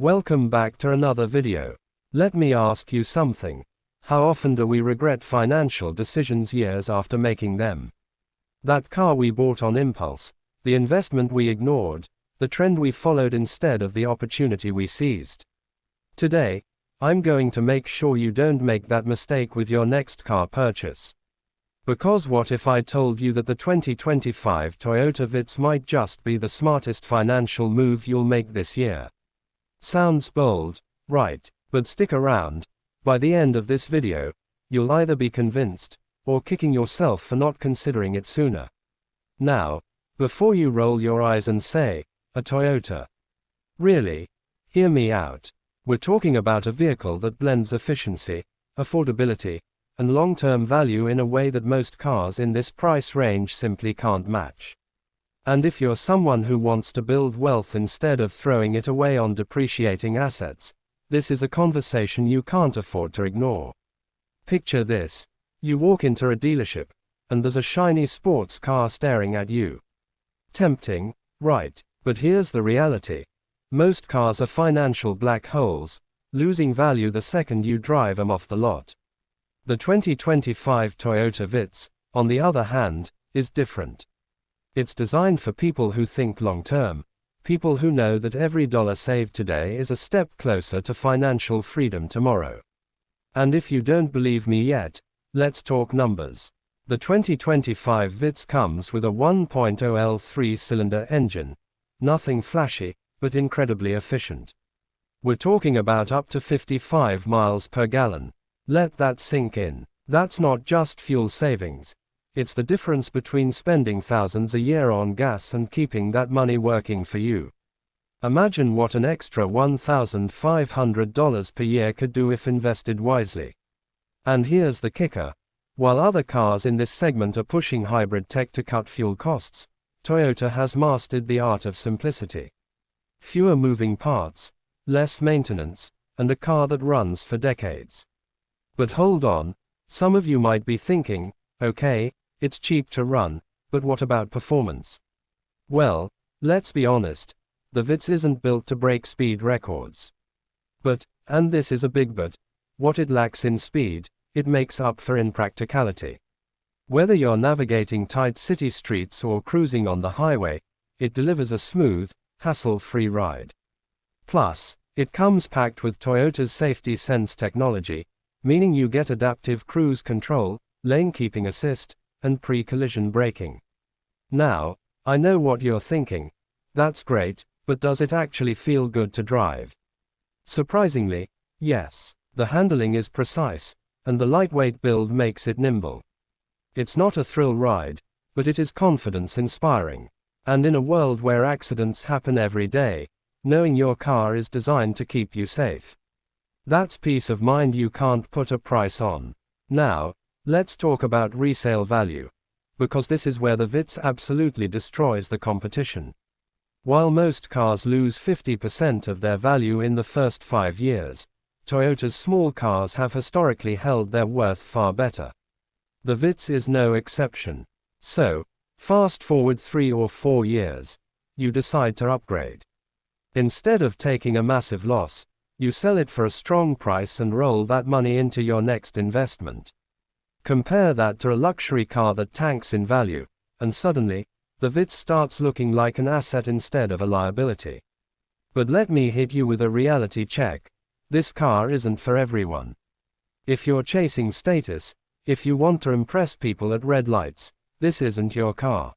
Welcome back to another video. Let me ask you something. How often do we regret financial decisions years after making them? That car we bought on impulse, the investment we ignored, the trend we followed instead of the opportunity we seized. Today, I'm going to make sure you don't make that mistake with your next car purchase. Because what if I told you that the 2025 Toyota Vitz might just be the smartest financial move you'll make this year? Sounds bold, right? But stick around. By the end of this video, you'll either be convinced, or kicking yourself for not considering it sooner. Now, before you roll your eyes and say, a Toyota. Really? Hear me out. We're talking about a vehicle that blends efficiency, affordability, and long-term value in a way that most cars in this price range simply can't match. And if you're someone who wants to build wealth instead of throwing it away on depreciating assets, this is a conversation you can't afford to ignore. Picture this. You walk into a dealership, and there's a shiny sports car staring at you. Tempting, right? But here's the reality. Most cars are financial black holes, losing value the second you drive them off the lot. The 2025 Toyota Vitz, on the other hand, is different. It's designed for people who think long-term, people who know that every dollar saved today is a step closer to financial freedom tomorrow. And if you don't believe me yet, let's talk numbers. The 2025 Vitz comes with a 1.0L 3-cylinder engine. Nothing flashy, but incredibly efficient. We're talking about up to 55 miles per gallon. Let that sink in. That's not just fuel savings. It's the difference between spending thousands a year on gas and keeping that money working for you. Imagine what an extra $1,500 per year could do if invested wisely. And here's the kicker. While other cars in this segment are pushing hybrid tech to cut fuel costs, Toyota has mastered the art of simplicity. Fewer moving parts, less maintenance, and a car that runs for decades. But hold on, some of you might be thinking, okay, it's cheap to run, but what about performance? Well, let's be honest, the Vitz isn't built to break speed records. But, and this is a big but, what it lacks in speed, it makes up for in practicality. Whether you're navigating tight city streets or cruising on the highway, it delivers a smooth, hassle-free ride. Plus, it comes packed with Toyota's Safety Sense technology, meaning you get adaptive cruise control, lane keeping assist, and pre-collision braking. Now, I know what you're thinking. That's great, but does it actually feel good to drive? Surprisingly, yes. The handling is precise, and the lightweight build makes it nimble. It's not a thrill ride, but it is confidence-inspiring. And in a world where accidents happen every day, knowing your car is designed to keep you safe. That's peace of mind you can't put a price on. Now, let's talk about resale value, because this is where the Vitz absolutely destroys the competition. While most cars lose 50% of their value in the first 5 years, Toyota's small cars have historically held their worth far better. The Vitz is no exception. So, fast forward 3 or 4 years, you decide to upgrade. Instead of taking a massive loss, you sell it for a strong price and roll that money into your next investment. Compare that to a luxury car that tanks in value, and suddenly, the Vitz starts looking like an asset instead of a liability. But let me hit you with a reality check. This car isn't for everyone. If you're chasing status, if you want to impress people at red lights, this isn't your car.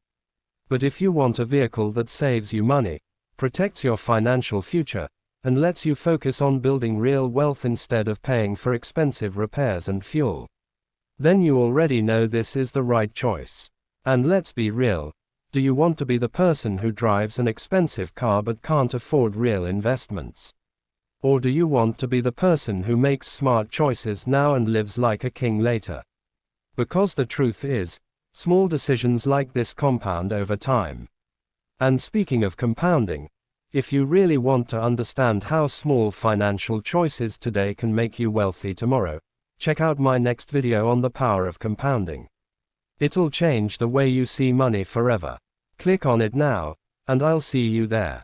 But if you want a vehicle that saves you money, protects your financial future, and lets you focus on building real wealth instead of paying for expensive repairs and fuel, then you already know this is the right choice. And let's be real, do you want to be the person who drives an expensive car but can't afford real investments? Or do you want to be the person who makes smart choices now and lives like a king later? Because the truth is, small decisions like this compound over time. And speaking of compounding, if you really want to understand how small financial choices today can make you wealthy tomorrow, check out my next video on the power of compounding. It'll change the way you see money forever. Click on it now, and I'll see you there.